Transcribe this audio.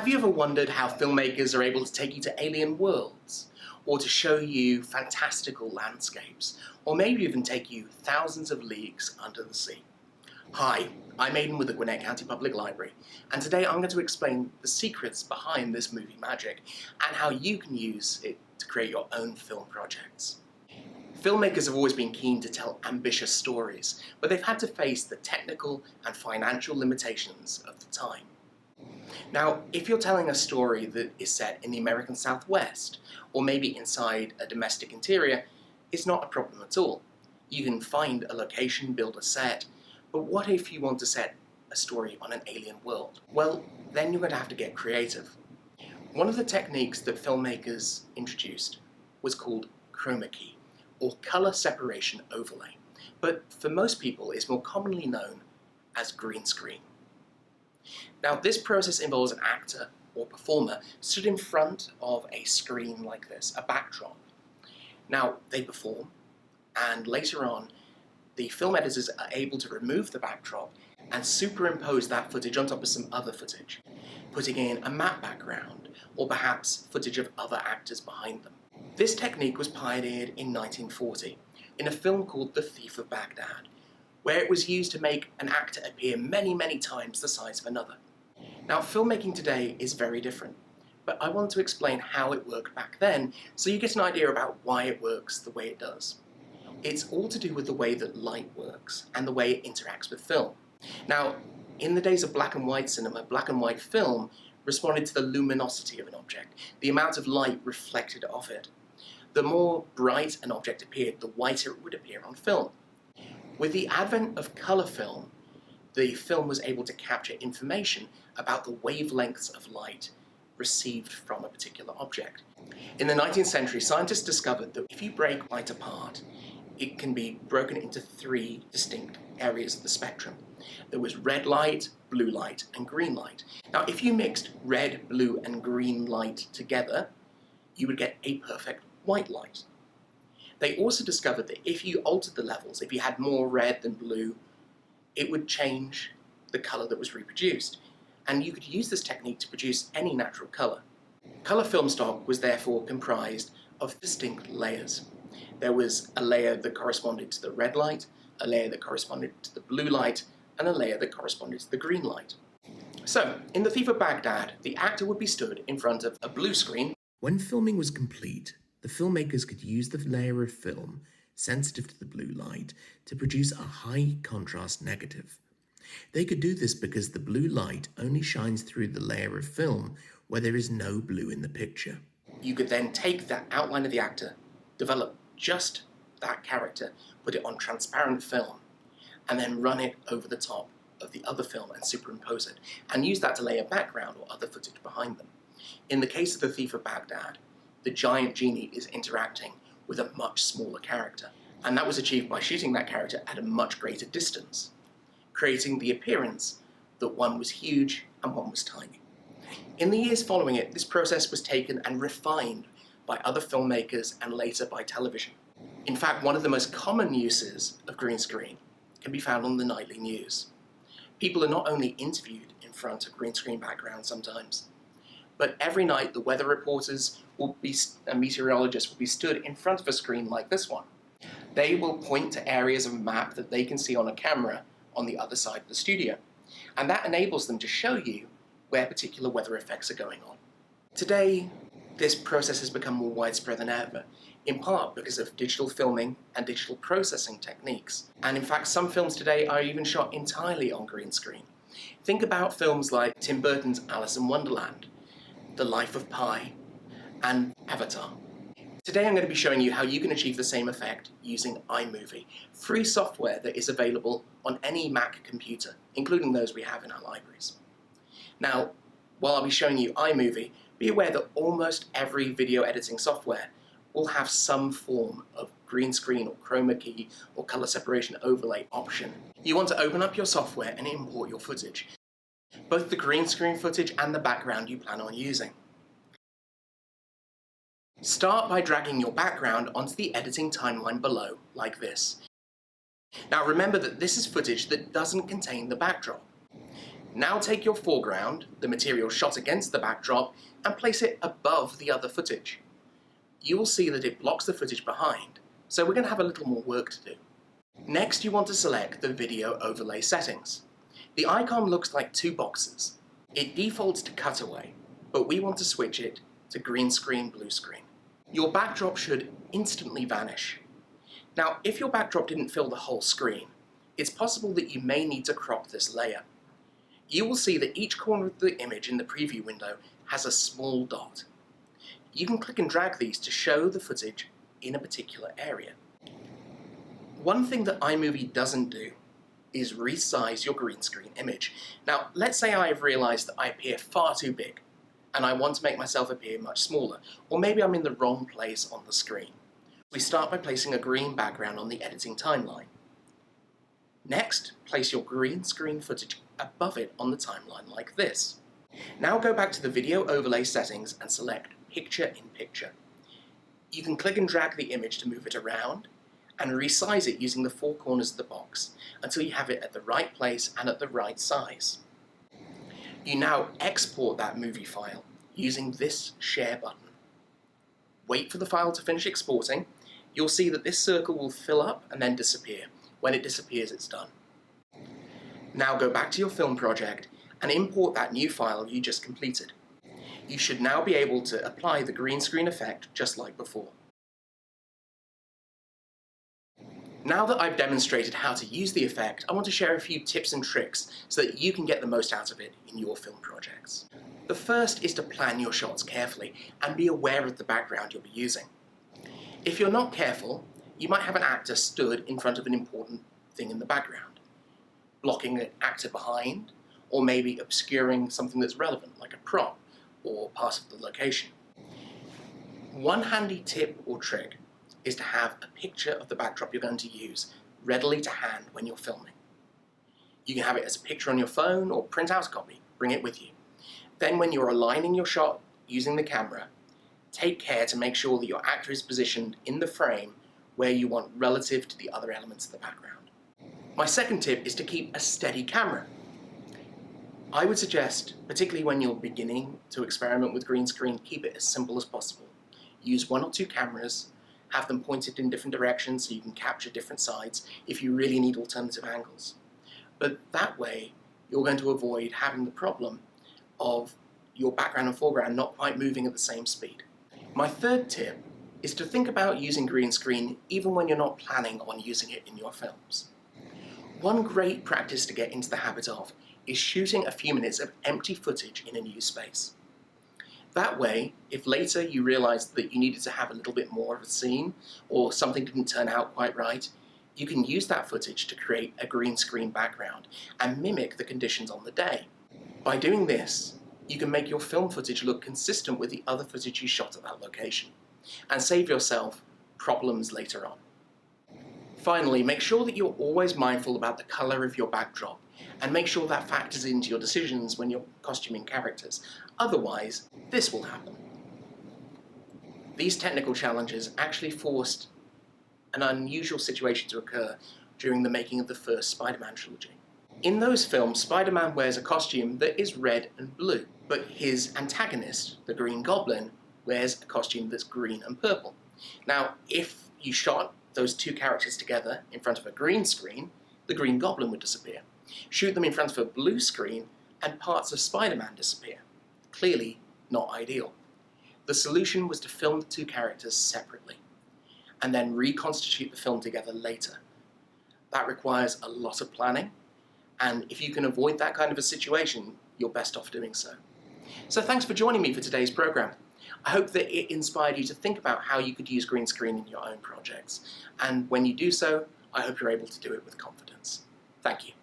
Have you ever wondered how filmmakers are able to take you to alien worlds, or to show you fantastical landscapes, or maybe even take you thousands of leagues under the sea? Hi, I'm Aidan with the Gwinnett County Public Library, and today I'm going to explain the secrets behind this movie magic and how you can use it to create your own film projects. Filmmakers have always been keen to tell ambitious stories, but they've had to face the technical and financial limitations of the time. Now, if you're telling a story that is set in the American Southwest, or maybe inside a domestic interior, it's not a problem at all. You can find a location, build a set, but what if you want to set a story on an alien world? Well, then you're going to have to get creative. One of the techniques that filmmakers introduced was called chroma key, or color separation overlay, but for most people it's more commonly known as green screen. Now, this process involves an actor or performer stood in front of a screen like this, a backdrop. Now, they perform, and later on, the film editors are able to remove the backdrop and superimpose that footage on top of some other footage, putting in a matte background, or perhaps footage of other actors behind them. This technique was pioneered in 1940 in a film called The Thief of Baghdad, where it was used to make an actor appear many times the size of another. Now, filmmaking today is very different, but I want to explain how it worked back then so you get an idea about why it works the way it does. It's all to do with the way that light works and the way it interacts with film. Now, in the days of black and white cinema, black and white film responded to the luminosity of an object, the amount of light reflected off it. The more bright an object appeared, the whiter it would appear on film. With the advent of colour film, the film was able to capture information about the wavelengths of light received from a particular object. In the 19th century, scientists discovered that if you break light apart, it can be broken into three distinct areas of the spectrum. There was red light, blue light, and green light. Now, if you mixed red, blue, and green light together, you would get a perfect white light. They also discovered that if you altered the levels, if you had more red than blue, it would change the colour that was reproduced. And you could use this technique to produce any natural colour. Colour film stock was therefore comprised of distinct layers. There was a layer that corresponded to the red light, a layer that corresponded to the blue light, and a layer that corresponded to the green light. So, in The Thief of Baghdad, the actor would be stood in front of a blue screen. When filming was complete, the filmmakers could use the layer of film sensitive to the blue light to produce a high contrast negative. They could do this because the blue light only shines through the layer of film where there is no blue in the picture. You could then take that outline of the actor, develop just that character, put it on transparent film, and then run it over the top of the other film and superimpose it, and use that to lay a background or other footage behind them. In the case of The Thief of Baghdad, the giant genie is interacting with a much smaller character, and that was achieved by shooting that character at a much greater distance, creating the appearance that one was huge and one was tiny. In the years following it, this process was taken and refined by other filmmakers and later by television. In fact, one of the most common uses of green screen can be found on the nightly news. People are not only interviewed in front of green screen backgrounds sometimes, but every night the weather reporters and meteorologists will be stood in front of a screen like this one. They will point to areas of a map that they can see on a camera on the other side of the studio, and that enables them to show you where particular weather effects are going on. Today, this process has become more widespread than ever, in part because of digital filming and digital processing techniques. And in fact, some films today are even shot entirely on green screen. Think about films like Tim Burton's Alice in Wonderland, The Life of Pi, and Avatar. Today I'm going to be showing you how you can achieve the same effect using iMovie, free software that is available on any Mac computer, including those we have in our libraries. Now, while I'll be showing you iMovie, be aware that almost every video editing software will have some form of green screen or chroma key or color separation overlay option. You want to open up your software and import your footage, both the green screen footage and the background you plan on using. Start by dragging your background onto the editing timeline below, like this. Now remember that this is footage that doesn't contain the backdrop. Now take your foreground, the material shot against the backdrop, and place it above the other footage. You will see that it blocks the footage behind, so we're going to have a little more work to do. Next, you want to select the video overlay settings. The icon looks like two boxes. It defaults to cutaway, but we want to switch it to green screen, blue screen. Your backdrop should instantly vanish. Now, if your backdrop didn't fill the whole screen, it's possible that you may need to crop this layer. You will see that each corner of the image in the preview window has a small dot. You can click and drag these to show the footage in a particular area. One thing that iMovie doesn't do is resize your green screen image. Now, let's say I've realized that I appear far too big and I want to make myself appear much smaller, or maybe I'm in the wrong place on the screen. We start by placing a green background on the editing timeline. Next, place your green screen footage above it on the timeline like this. Now go back to the video overlay settings and select Picture in Picture. You can click and drag the image to move it around and resize it using the four corners of the box until you have it at the right place and at the right size. You now export that movie file using this Share button. Wait for the file to finish exporting. You'll see that this circle will fill up and then disappear. When it disappears, it's done. Now go back to your film project and import that new file you just completed. You should now be able to apply the green screen effect just like before. Now that I've demonstrated how to use the effect, I want to share a few tips and tricks so that you can get the most out of it in your film projects. The first is to plan your shots carefully and be aware of the background you'll be using. If you're not careful, you might have an actor stood in front of an important thing in the background, blocking an actor behind, or maybe obscuring something that's relevant, like a prop or part of the location. One handy tip or trick is to have a picture of the backdrop you're going to use readily to hand when you're filming. You can have it as a picture on your phone or print out a copy, bring it with you. Then when you're aligning your shot using the camera, take care to make sure that your actor is positioned in the frame where you want relative to the other elements of the background. My second tip is to keep a steady camera. I would suggest, particularly when you're beginning to experiment with green screen, keep it as simple as possible. Use one or two cameras, have them pointed in different directions so you can capture different sides if you really need alternative angles. But that way, you're going to avoid having the problem of your background and foreground not quite moving at the same speed. My third tip is to think about using green screen even when you're not planning on using it in your films. One great practice to get into the habit of is shooting a few minutes of empty footage in a new space. That way, if later you realize that you needed to have a little bit more of a scene or something didn't turn out quite right, you can use that footage to create a green screen background and mimic the conditions on the day. By doing this, you can make your film footage look consistent with the other footage you shot at that location and save yourself problems later on. Finally, make sure that you're always mindful about the color of your backdrop and make sure that factors into your decisions when you're costuming characters. Otherwise, this will happen. These technical challenges actually forced an unusual situation to occur during the making of the first Spider-Man trilogy. In those films, Spider-Man wears a costume that is red and blue, but his antagonist, the Green Goblin, wears a costume that's green and purple. Now, if you shot those two characters together in front of a green screen, the Green Goblin would disappear. Shoot them in front of a blue screen and parts of Spider-Man disappear. Clearly not ideal. The solution was to film the two characters separately and then reconstitute the film together later. That requires a lot of planning, and if you can avoid that kind of a situation, you're best off doing so. So thanks for joining me for today's program. I hope that it inspired you to think about how you could use green screen in your own projects. And when you do so, I hope you're able to do it with confidence. Thank you.